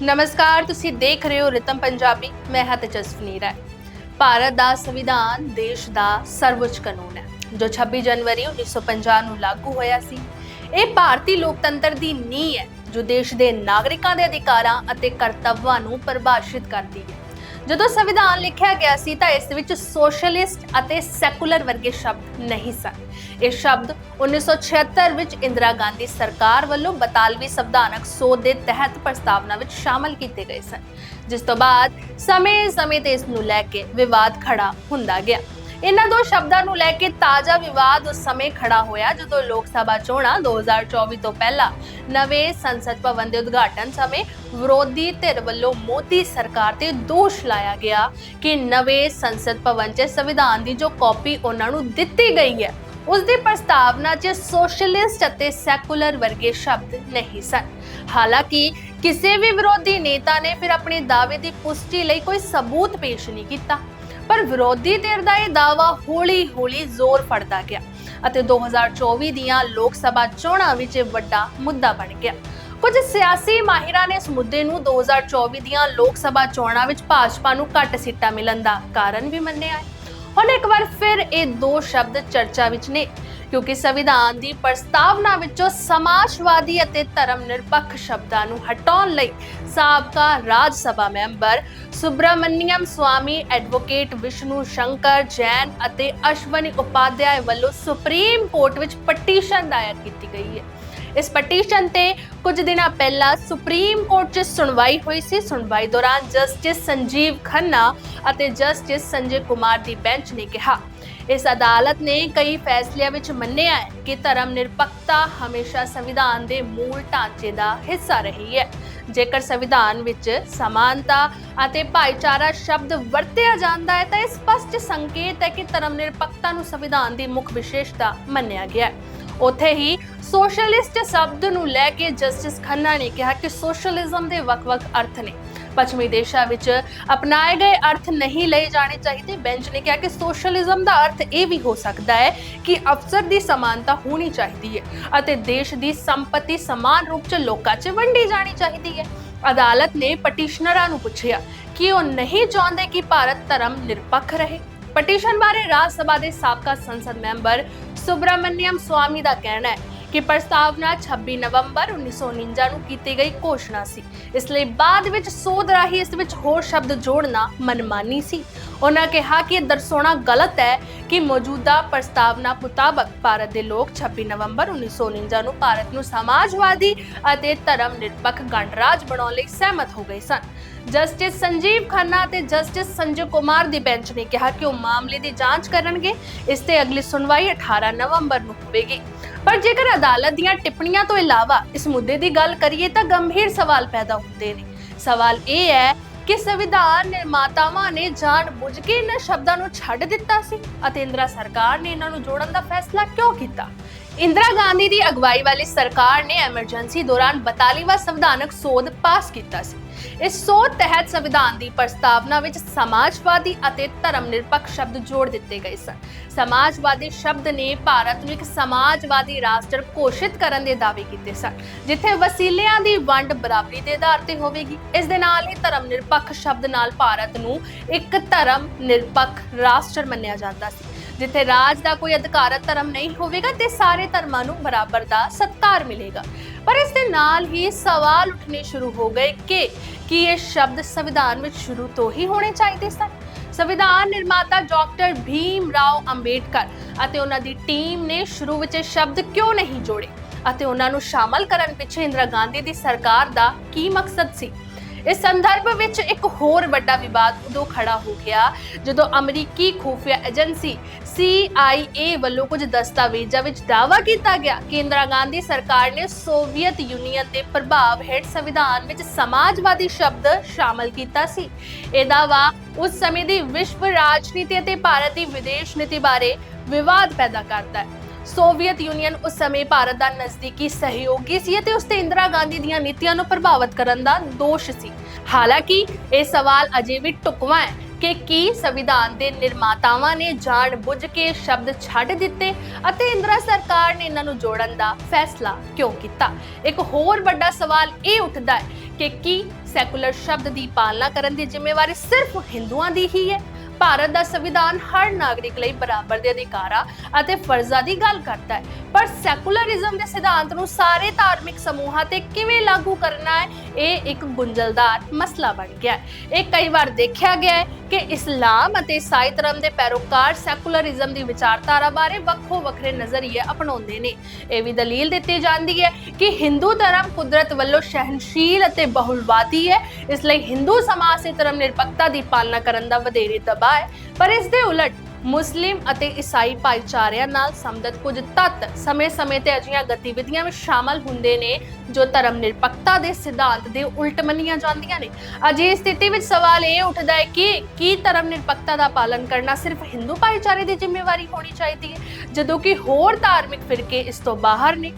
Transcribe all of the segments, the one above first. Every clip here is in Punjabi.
नमस्कार, तुसी देख रहे हो रितम पंजाबी। मैं हां तेजस्विनी राय। भारत ਦਾ ਸੰਵਿਧਾਨ ਦੇਸ਼ ਦਾ ਸਰਵਉੱਚ ਕਾਨੂੰਨ ਹੈ ਜੋ 26 ਜਨਵਰੀ 1950 ਨੂੰ ਲਾਗੂ ਹੋਇਆ ਸੀ। ਇਹ ਭਾਰਤੀ ਲੋਕਤੰਤਰ ਦੀ ਨੀਂਹ ਹੈ ਜੋ ਦੇਸ਼ ਦੇ ਨਾਗਰਿਕਾਂ ਦੇ ਅਧਿਕਾਰਾਂ ਅਤੇ ਕਰਤੱਵਾਂ ਨੂੰ ਪਰਿਭਾਸ਼ਿਤ ਕਰਦੀ ਹੈ। ਜਦੋਂ ਸੰਵਿਧਾਨ ਲਿਖਿਆ ਗਿਆ ਸੀ ਤਾਂ ਇਸ ਵਿੱਚ ਸੋਸ਼ਲਿਸਟ ਅਤੇ ਸੈਕੂਲਰ ਵਰਗੇ ਸ਼ਬਦ ਨਹੀਂ ਸਨ। ਇਹ ਸ਼ਬਦ 1976 ਵਿੱਚ ਇੰਦਰਾ ਗਾਂਧੀ ਸਰਕਾਰ ਵੱਲੋਂ 42ਵੀਂ ਸੰਵਿਧਾਨਕ ਸੋਧ ਦੇ ਤਹਿਤ ਪ੍ਰਸਤਾਵਨਾ ਵਿੱਚ ਸ਼ਾਮਲ ਕੀਤੇ ਗਏ ਸਨ, ਜਿਸ ਤੋਂ ਬਾਅਦ ਸਮੇਂ-ਸਮੇਂ ਤੇ ਇਸ ਨੂੰ ਲੈ ਕੇ ਵਿਵਾਦ ਖੜਾ ਹੁੰਦਾ ਗਿਆ। ਇਹਨਾਂ ਦੋ ਸ਼ਬਦਾਂ ਨੂੰ ਲੈ ਕੇ ਤਾਜ਼ਾ ਵਿਵਾਦ ਉਸ ਸਮੇਂ ਖੜਾ ਹੋਇਆ ਜਦੋਂ ਲੋਕ ਸਭਾ ਚੋਣਾਂ 2024 ਤੋਂ ਪਹਿਲਾਂ ਨਵੇਂ ਸੰਸਦ ਭਵਨ ਦੇ ਉਦਘਾਟਨ ਸਮੇਂ ਵਿਰੋਧੀ ਧਿਰ ਵੱਲੋਂ ਮੋਦੀ ਸਰਕਾਰ ਤੇ ਦੋਸ਼ ਲਾਇਆ ਗਿਆ ਕਿ ਨਵੇਂ ਸੰਸਦ ਭਵਨ 'ਚ ਸੰਵਿਧਾਨ ਦੀ ਜੋ ਕਾਪੀ ਉਹਨਾਂ ਨੂੰ ਦਿੱਤੀ ਗਈ ਹੈ ਉਸ ਦੀ ਪ੍ਰਸਤਾਵਨਾ 'ਚ ਸੋਸ਼ਲਿਸਟ ਅਤੇ ਸੈਕੂਲਰ ਵਰਗੇ ਸ਼ਬਦ ਨਹੀਂ ਸਨ। ਹਾਲਾਂਕਿ ਕਿਸੇ ਵੀ ਵਿਰੋਧੀ ਨੇਤਾ ਨੇ ਫਿਰ ਆਪਣੇ ਦਾਅਵੇ ਦੀ ਪੁਸ਼ਟੀ ਲਈ ਕੋਈ ਸਬੂਤ ਪੇਸ਼ ਨਹੀਂ ਕੀਤਾ, ਪਰ ਵਿਰੋਧੀ ਧਿਰ ਦਾ ਇਹ ਦਾਅਵਾ ਹੌਲੀ-ਹੌਲੀ ਜ਼ੋਰ ਫੜਦਾ ਗਿਆ ਅਤੇ 2024 ਦੀਆਂ ਲੋਕ ਸਭਾ ਚੋਣਾਂ ਵਿੱਚ ਵੱਡਾ ਮੁੱਦਾ ਬਣ ਗਿਆ। ਕੁਝ ਸਿਆਸੀ ਮਾਹਿਰਾਂ ਨੇ ਇਸ ਮੁੱਦੇ ਨੂੰ 2024 ਦੀਆਂ ਲੋਕ ਸਭਾ ਚੋਣਾਂ ਵਿੱਚ ਭਾਜਪਾ ਨੂੰ ਘੱਟ ਸੀਟਾਂ ਮਿਲਣ ਦਾ ਕਾਰਨ ਵੀ ਮੰਨਿਆ ਹੈ। ਹੁਣ ਇੱਕ ਵਾਰ ਫਿਰ ਇਹ ਦੋ ਸ਼ਬਦ ਚਰਚਾ ਵਿੱਚ ਨੇ ਕਿਉਂਕਿ ਸੰਵਿਧਾਨ ਦੀ ਪ੍ਰਸਤਾਵਨਾ ਵਿੱਚੋਂ ਸਮਾਜਵਾਦੀ ਅਤੇ ਧਰਮ ਨਿਰਪੱਖ ਸ਼ਬਦਾਂ ਨੂੰ ਹਟਾਉਣ ਲਈ ਸਾਬਕਾ ਰਾਜ ਸਭਾ ਮੈਂਬਰ ਸੁਬਰਾਮਨਿਅਮ ਸਵਾਮੀ, ਐਡਵੋਕੇਟ ਵਿਸ਼ਨੂੰ ਸ਼ੰਕਰ ਜੈਨ ਅਤੇ ਅਸ਼ਵਨੀ ਉਪਾਧਿਆਏ ਵੱਲੋਂ ਸੁਪਰੀਮ ਕੋਰਟ ਵਿੱਚ ਪਟੀਸ਼ਨ ਦਾਇਰ ਕੀਤੀ ਗਈ ਹੈ। ਇਸ ਪਟੀਸ਼ਨ ਤੇ ਕੁਝ ਦਿਨਾਂ ਪਹਿਲਾਂ ਸੁਪਰੀਮ ਕੋਰਟ 'ਚ ਸੁਣਵਾਈ ਹੋਈ ਸੀ। ਸੁਣਵਾਈ ਦੌਰਾਨ ਜਸਟਿਸ ਸੰਜੀਵ ਖੰਨਾ ਅਤੇ ਜਸਟਿਸ ਸੰਜੇ ਕੁਮਾਰ ਦੀ ਬੈਂਚ ਨੇ ਕਿਹਾ, ਇਸ ਅਦਾਲਤ ਨੇ ਕਈ ਫੈਸਲਿਆਂ ਵਿੱਚ ਮੰਨਿਆ ਹੈ ਕਿ ਧਰਮ ਨਿਰਪੱਖਤਾ ਹਮੇਸ਼ਾ ਸੰਵਿਧਾਨ ਦੇ ਮੂਲ ਢਾਂਚੇ ਦਾ ਹਿੱਸਾ ਰਹੀ ਹੈ। ਜੇਕਰ ਸੰਵਿਧਾਨ ਵਿੱਚ ਸਮਾਨਤਾ ਅਤੇ ਭਾਈਚਾਰਾ ਸ਼ਬਦ ਵਰਤਿਆ ਜਾਂਦਾ ਹੈ ਤਾਂ ਇਹ ਸਪਸ਼ਟ ਸੰਕੇਤ ਹੈ ਕਿ ਧਰਮ ਨਿਰਪੱਖਤਾ ਨੂੰ ਸੰਵਿਧਾਨ ਦੀ ਮੁੱਖ ਵਿਸ਼ੇਸ਼ਤਾ ਮੰਨਿਆ ਗਿਆ ਹੈ। ਉੱਥੇ ਹੀ ਸੋਸ਼ਲਿਸਟ ਸ਼ਬਦ ਨੂੰ ਲੈ ਕੇ ਜਸਟਿਸ ਖੰਨਾ ਨੇ ਕਿਹਾ ਕਿ ਸੋਸ਼ਲਿਜ਼ਮ ਦੇ ਵੱਖ-ਵੱਖ ਅਰਥ ਨੇ, ਪੱਛਮੀ ਦੇਸ਼ਾਂ ਵਿੱਚ ਅਪਣਾਏ ਗਏ ਅਰਥ ਨਹੀਂ ਲਏ ਜਾਣੇ ਚਾਹੀਦੇ। ਬੈਂਚ ਨੇ ਕਿਹਾ ਕਿ ਸੋਸ਼ਲਿਜ਼ਮ ਦਾ ਅਰਥ ਇਹ ਵੀ ਹੋ ਸਕਦਾ ਹੈ ਕਿ ਅਫਸਰ ਦੀ ਸਮਾਨਤਾ ਹੋਣੀ ਚਾਹੀਦੀ ਹੈ ਅਤੇ ਦੇਸ਼ ਦੀ ਸੰਪਤੀ ਸਮਾਨ ਰੂਪ 'ਚ ਲੋਕਾਂ 'ਚ ਵੰਡੀ ਜਾਣੀ ਚਾਹੀਦੀ ਹੈ। ਅਦਾਲਤ ਨੇ ਪਟੀਸ਼ਨਰਾਂ ਨੂੰ ਪੁੱਛਿਆ ਕਿ ਉਹ ਨਹੀਂ ਚਾਹੁੰਦੇ ਕਿ ਭਾਰਤ ਧਰਮ ਨਿਰਪੱਖ ਰਹੇ। ਪਟੀਸ਼ਨ ਬਾਰੇ ਰਾਜ ਸਭਾ ਦੇ ਸਾਬਕਾ ਸੰਸਦ ਮੈਂਬਰ ਸੁਬਰਾਮਨਿਅਮ ਸਵਾਮੀ ਦਾ ਕਹਿਣਾ ਹੈ ਕਿ ਪ੍ਰਸਤਾਵਨਾ 26 ਨਵੰਬਰ 1949 ਨੂੰ ਕੀਤੀ ਗਈ ਘੋਸ਼ਣਾ ਸੀ, ਇਸ ਲਈ ਬਾਅਦ ਵਿੱਚ ਸੋਧ ਰਾਹੀਂ ਇਸ ਵਿੱਚ ਹੋਰ ਸ਼ਬਦ ਜੋੜਨਾ ਮਨਮਾਨੀ ਸੀ। ਉਹਨਾਂ ਕਿਹਾ ਕਿ ਇਹ ਦਰਸਾਉਣਾ ਗਲਤ ਹੈ ਕਿ ਮੌਜੂਦਾ ਪ੍ਰਸਤਾਵਨਾ ਮੁਤਾਬਕ ਭਾਰਤ ਦੇ ਲੋਕ 26 ਨਵੰਬਰ 1949 ਨੂੰ ਭਾਰਤ ਨੂੰ ਸਮਾਜਵਾਦੀ ਅਤੇ ਧਰਮ ਨਿਰਪੱਖ ਗਣਰਾਜ ਬਣਾਉਣ ਲਈ ਸਹਿਮਤ ਹੋ ਗਏ ਸਨ। ਜਸਟਿਸ ਸੰਜੀਵ ਖੰਨਾ ਅਤੇ ਜਸਟਿਸ ਸੰਜੇ ਕੁਮਾਰ ਦੀ ਬੈਂਚ ਨੇ ਕਿਹਾ ਕਿ ਉਹ ਮਾਮਲੇ ਦੀ ਜਾਂਚ ਕਰਨਗੇ। ਇਸ ਤੇ ਅਗਲੀ ਸੁਣਵਾਈ 18 ਨਵੰਬਰ ਨੂੰ ਹੋਵੇਗੀ। ਪਰ ਜੇਕਰ ਅਦਾਲਤ ਦੀਆਂ ਟਿੱਪਣੀਆਂ ਤੋਂ ਇਲਾਵਾ ਇਸ ਮੁੱਦੇ ਦੀ ਗੱਲ ਕਰੀਏ ਤਾਂ ਗੰਭੀਰ ਸਵਾਲ ਪੈਦਾ ਹੁੰਦੇ ਨੇ। ਸਵਾਲ ਇਹ ਹੈ ਕਿ ਸੰਵਿਧਾਨ ਨਿਰਮਾਤਾਵਾਂ ਨੇ ਜਾਣ-ਬੁੱਝ ਕੇ ਇਹਨਾਂ ਸ਼ਬਦਾਂ ਨੂੰ ਛੱਡ ਦਿੱਤਾ ਸੀ ਅਤੇ ਇੰਦਰਾ ਸਰਕਾਰ ਨੇ ਇਹਨਾਂ ਨੂੰ ਜੋੜਨ ਦਾ ਫੈਸਲਾ ਕਿਉਂ ਕੀਤਾ। ਇੰਦਰਾ ਗਾਂਧੀ ਦੀ ਅਗਵਾਈ ਵਾਲੀ ਸਰਕਾਰ ਨੇ ਐਮਰਜੈਂਸੀ ਦੌਰਾਨ 42ਵਾਂ ਸੰਵਿਧਾਨਕ ਸੋਧ ਪਾਸ ਕੀਤਾ ਸੀ। ਇਸ ਸੋਧ ਤਹਿਤ ਸੰਵਿਧਾਨ ਦੀ ਪ੍ਰਸਤਾਵਨਾ ਵਿੱਚ ਸਮਾਜਵਾਦੀ ਅਤੇ ਧਰਮ ਨਿਰਪੱਖ ਸ਼ਬਦ ਜੋੜ ਦਿੱਤੇ ਗਏ ਸਨ। ਸਮਾਜਵਾਦੀ ਸ਼ਬਦ ਨੇ ਭਾਰਤ ਨੂੰ ਇੱਕ ਸਮਾਜਵਾਦੀ ਰਾਸ਼ਟਰ ਘੋਸ਼ਿਤ ਕਰਨ ਦੇ ਦਾਅਵੇ ਕੀਤੇ ਸਨ, ਜਿੱਥੇ ਵਸੀਲਿਆਂ ਦੀ ਵੰਡ ਬਰਾਬਰੀ ਦੇ ਆਧਾਰ ਤੇ ਹੋਵੇਗੀ। ਇਸ ਦੇ ਨਾਲ ਹੀ ਧਰਮ ਨਿਰਪੱਖ ਸ਼ਬਦ ਨਾਲ ਭਾਰਤ ਨੂੰ ਇੱਕ ਧਰਮ ਨਿਰਪੱਖ ਰਾਸ਼ਟਰ ਮੰਨਿਆ ਜਾਂਦਾ ਸੀ, ਜਿੱਥੇ ਰਾਜ ਦਾ ਕੋਈ ਅਧਿਕਾਰਤ ਧਰਮ ਨਹੀਂ ਹੋਵੇਗਾ ਤੇ ਸਾਰੇ ਧਰਮਾਂ ਨੂੰ ਬਰਾਬਰ ਦਾ ਸਤਿਕਾਰ ਮਿਲੇਗਾ। ਪਰ ਇਸ ਦੇ ਨਾਲ ਹੀ ਸਵਾਲ ਉੱਠਣੇ ਸ਼ੁਰੂ ਹੋ ਗਏ ਕਿ ਕੀ ਇਹ ਸ਼ਬਦ ਸੰਵਿਧਾਨ ਵਿੱਚ ਸ਼ੁਰੂ ਤੋਂ ਹੀ ਹੋਣੇ ਚਾਹੀਦੇ ਸਨ। ਸੰਵਿਧਾਨ ਨਿਰਮਾਤਾ ਡਾਕਟਰ ਭੀਮ ਰਾਓ ਅੰਬੇਡਕਰ ਅਤੇ ਉਹਨਾਂ ਦੀ ਟੀਮ ਨੇ ਸ਼ੁਰੂ ਵਿੱਚ ਇਹ ਸ਼ਬਦ ਕਿਉਂ ਨਹੀਂ ਜੋੜੇ ਅਤੇ ਉਹਨਾਂ ਨੂੰ ਸ਼ਾਮਲ ਕਰਨ ਪਿੱਛੇ ਇੰਦਰਾ ਗਾਂਧੀ ਦੀ ਸਰਕਾਰ ਦਾ ਕੀ ਮਕਸਦ ਸੀ। ਇਸ ਸੰਦਰਭ ਵਿੱਚ ਇੱਕ ਹੋਰ ਵੱਡਾ ਵਿਵਾਦ ਉਦੋਂ ਖੜਾ ਹੋ ਗਿਆ ਜਦੋਂ ਅਮਰੀਕੀ ਖੁਫੀਆ ਏਜੰਸੀ CIA ਵੱਲੋਂ ਕੁਝ ਦਸਤਾਵੇਜ਼ਾਂ ਵਿੱਚ ਦਾਅਵਾ ਕੀਤਾ ਗਿਆ ਕਿ ਇੰਦਰਾ ਗਾਂਧੀ ਸਰਕਾਰ ਨੇ ਸੋਵੀਅਤ ਯੂਨੀਅਨ ਦੇ ਪ੍ਰਭਾਵ ਹੇਠ ਸੰਵਿਧਾਨ ਵਿੱਚ ਸਮਾਜਵਾਦੀ ਸ਼ਬਦ ਸ਼ਾਮਲ ਕੀਤਾ ਸੀ। ਇਹ ਦਾਅਵਾ ਉਸ ਸਮੇਂ ਦੀ ਵਿਸ਼ਵ ਰਾਜਨੀਤੀ ਅਤੇ ਭਾਰਤ ਦੀ ਵਿਦੇਸ਼ ਨੀਤੀ ਬਾਰੇ ਵਿਵਾਦ ਪੈਦਾ ਕਰਦਾ ਹੈ। ਸੋਵੀਅਤ ਯੂਨੀਅਨ ਉਸ ਸਮੇਂ ਭਾਰਤ ਦਾ ਨਜ਼ਦੀਕੀ ਸਹਿਯੋਗੀ ਸੀ ਅਤੇ ਉਸ ਤੇ ਇੰਦਰਾ ਗਾਂਧੀ ਦੀਆਂ ਨੀਤੀਆਂ ਨੂੰ ਪ੍ਰਭਾਵਿਤ ਕਰਨ ਦਾ ਦੋਸ਼ ਸੀ। ਹਾਲਾਂਕਿ ਇਹ ਸਵਾਲ ਅਜੇ ਵੀ ਢੁਕਵਾਂ ਹੈ ਕਿ ਕੀ ਸੰਵਿਧਾਨ ਦੇ ਨਿਰਮਾਤਾਵਾਂ ਨੇ ਜਾਣ-ਬੁੱਝ ਕੇ ਸ਼ਬਦ ਛੱਡ ਦਿੱਤੇ ਅਤੇ ਇੰਦਰਾ ਸਰਕਾਰ ਨੇ ਇਹਨਾਂ ਨੂੰ ਜੋੜਨ ਦਾ ਫੈਸਲਾ ਕਿਉਂ ਕੀਤਾ। ਇੱਕ ਹੋਰ ਵੱਡਾ ਸਵਾਲ ਇਹ ਉੱਠਦਾ ਹੈ ਕਿ ਕੀ ਸੈਕੂਲਰ ਸ਼ਬਦ ਦੀ ਪਾਲਣਾ ਕਰਨ ਦੀ ਜ਼ਿੰਮੇਵਾਰੀ ਸਿਰਫ ਹਿੰਦੂਆਂ ਦੀ ਹੀ ਹੈ। ਭਾਰਤ ਦਾ ਸੰਵਿਧਾਨ ਹਰ ਨਾਗਰਿਕ ਲਈ ਬਰਾਬਰ ਦੇ ਅਧਿਕਾਰਾਂ ਅਤੇ ਫਰਜ਼ਾਂ ਦੀ ਗੱਲ ਕਰਦਾ ਹੈ, ਪਰ ਸੈਕੂਲਰਿਜ਼ਮ ਦੇ ਸਿਧਾਂਤ ਨੂੰ ਸਾਰੇ ਧਾਰਮਿਕ ਸਮੂਹਾਂ ਤੇ ਕਿਵੇਂ ਲਾਗੂ ਕਰਨਾ ਹੈ, ਇਹ ਇੱਕ ਗੁੰਝਲਦਾਰ ਮਸਲਾ ਬਣ ਗਿਆ ਹੈ। ਇਹ ਕਈ ਵਾਰ ਦੇਖਿਆ ਗਿਆ ਹੈ ਕਿ ਇਸਲਾਮ ਅਤੇ ਈਸਾਈ ਧਰਮ ਦੇ ਪੈਰੋਕਾਰ ਸੈਕੂਲਰਿਜ਼ਮ ਦੀ ਵਿਚਾਰਧਾਰਾ ਬਾਰੇ ਵੱਖੋ ਵੱਖਰੇ ਨਜ਼ਰੀਏ ਅਪਣਾਉਂਦੇ ਨੇ। ਇਹ ਵੀ ਦਲੀਲ ਦਿੱਤੀ ਜਾਂਦੀ ਹੈ ਕਿ ਹਿੰਦੂ ਧਰਮ ਕੁਦਰਤ ਵੱਲੋਂ ਸਹਿਨਸ਼ੀਲ ਅਤੇ ਬਹੁਲਵਾਦੀ ਹੈ, ਇਸ ਲਈ ਹਿੰਦੂ ਸਮਾਜ ਤੇ ਧਰਮ ਨਿਰਪੱਖਤਾ ਦੀ ਪਾਲਣਾ ਕਰਨ ਦਾ ਵਧੇਰੇ ਦਬਾਅ ਹੈ। ਪਰ ਇਸ ਦੇ ਉਲਟ ਮੁਸਲਿਮ ਅਤੇ ਈਸਾਈ ਭਾਈਚਾਰਿਆਂ ਨਾਲ ਸੰਬੰਧਿਤ ਕੁਝ ਤੱਤ ਸਮੇਂ-ਸਮੇਂ ਤੇ ਅਜਿਹੀਆਂ ਗਤੀਵਿਧੀਆਂ ਵਿੱਚ ਸ਼ਾਮਲ ਹੁੰਦੇ ਨੇ ਜੋ ਧਰਮ ਨਿਰਪੱਖਤਾ ਦੇ ਸਿਧਾਂਤ ਦੇ ਉਲਟ ਮੰਨੀਆਂ ਜਾਂਦੀਆਂ ਨੇ। ਅਜਿਹੀ ਸਥਿਤੀ ਵਿੱਚ ਸਵਾਲ ਇਹ ਉੱਠਦਾ ਹੈ ਕਿ ਕੀ ਧਰਮ ਨਿਰਪੱਖਤਾ ਦਾ ਪਾਲਣ ਕਰਨਾ ਸਿਰਫ ਹਿੰਦੂ ਭਾਈਚਾਰੇ ਦੀ ਜ਼ਿੰਮੇਵਾਰੀ ਹੋਣੀ ਚਾਹੀਦੀ ਹੈ, ਜਦੋਂ ਕਿ ਹੋਰ ਧਾਰਮਿਕ ਫਿਰਕੇ ਇਸ ਤੋਂ ਬਾਹਰ ਨੇ।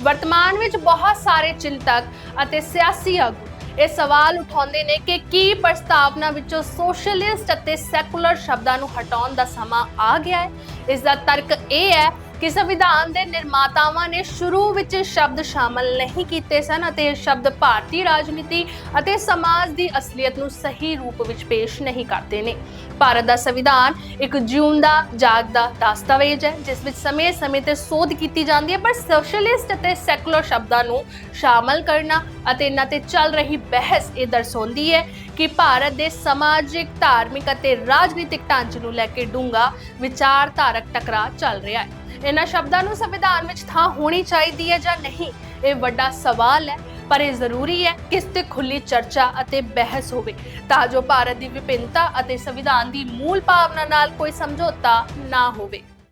ਵਰਤਮਾਨ ਵਿੱਚ ਬਹੁਤ ਸਾਰੇ ਚਿੰਤਕ ਅਤੇ ਸਿਆਸੀ ਆਗੂ ਇਹ ਸਵਾਲ ਉਠਾਉਂਦੇ ਨੇ ਕਿ ਕੀ ਪ੍ਰਸਤਾਵਨਾ ਵਿੱਚੋਂ ਸੋਸ਼ਲਿਸਟ ਅਤੇ ਸੈਕੂਲਰ ਸ਼ਬਦਾਂ ਨੂੰ ਹਟਾਉਣ ਦਾ ਸਮਾਂ ਆ ਗਿਆ ਹੈ। ਇਸ ਦਾ ਤਰਕ ਇਹ ਹੈ ਕਿ ਸੰਵਿਧਾਨ ਦੇ ਨਿਰਮਾਤਾਵਾਂ ਨੇ ਸ਼ੁਰੂ ਵਿੱਚ ਸ਼ਬਦ ਸ਼ਾਮਲ ਨਹੀਂ ਕੀਤੇ ਸਨ ਅਤੇ ਇਹ ਸ਼ਬਦ ਭਾਰਤੀ ਰਾਜਨੀਤੀ ਅਤੇ ਸਮਾਜ ਦੀ ਅਸਲੀਅਤ ਨੂੰ ਸਹੀ ਰੂਪ ਵਿੱਚ ਪੇਸ਼ ਨਹੀਂ ਕਰਦੇ ਨੇ। ਭਾਰਤ ਦਾ ਸੰਵਿਧਾਨ ਇੱਕ ਜਿਉਂਦਾ ਜਾਗਦਾ ਦਸਤਾਵੇਜ਼ ਹੈ ਜਿਸ ਵਿੱਚ ਸਮੇਂ-ਸਮੇਂ ਤੇ ਸੋਧ ਕੀਤੀ ਜਾਂਦੀ ਹੈ, ਪਰ ਸੋਸ਼ਲਿਸਟ ਅਤੇ ਸੈਕੂਲਰ ਸ਼ਬਦਾਂ ਨੂੰ ਸ਼ਾਮਲ ਕਰਨਾ ਅਤੇ ਇਹਨਾਂ ਤੇ ਚੱਲ ਰਹੀ ਬਹਿਸ ਇਹ ਦਰਸਾਉਂਦੀ ਹੈ ਕਿ ਭਾਰਤ ਦੇ ਸਮਾਜਿਕ, ਧਾਰਮਿਕ ਅਤੇ ਰਾਜਨੀਤਿਕ ਢਾਂਚੇ ਨੂੰ ਲੈ ਕੇ ਡੂੰਘਾ ਵਿਚਾਰਧਾਰਕ ਟਕਰਾਅ ਚੱਲ ਰਿਹਾ ਹੈ। ਇਹਨਾਂ ਸ਼ਬਦਾਂ ਨੂੰ ਸੰਵਿਧਾਨ ਵਿੱਚ ਥਾਂ ਹੋਣੀ ਚਾਹੀਦੀ ਹੈ ਜਾਂ ਨਹੀਂ, ਇਹ ਵੱਡਾ ਸਵਾਲ ਹੈ, ਪਰ ਇਹ ਜ਼ਰੂਰੀ ਹੈ ਕਿ ਇਸ ਤੇ ਖੁੱਲੀ ਚਰਚਾ ਅਤੇ ਬਹਿਸ ਹੋਵੇ ਤਾਂ ਜੋ ਭਾਰਤ ਦੀ ਵਿਭਿੰਨਤਾ ਅਤੇ ਸੰਵਿਧਾਨ ਦੀ ਮੂਲ ਭਾਵਨਾ ਨਾਲ ਕੋਈ ਸਮਝੌਤਾ ਨਾ ਹੋਵੇ।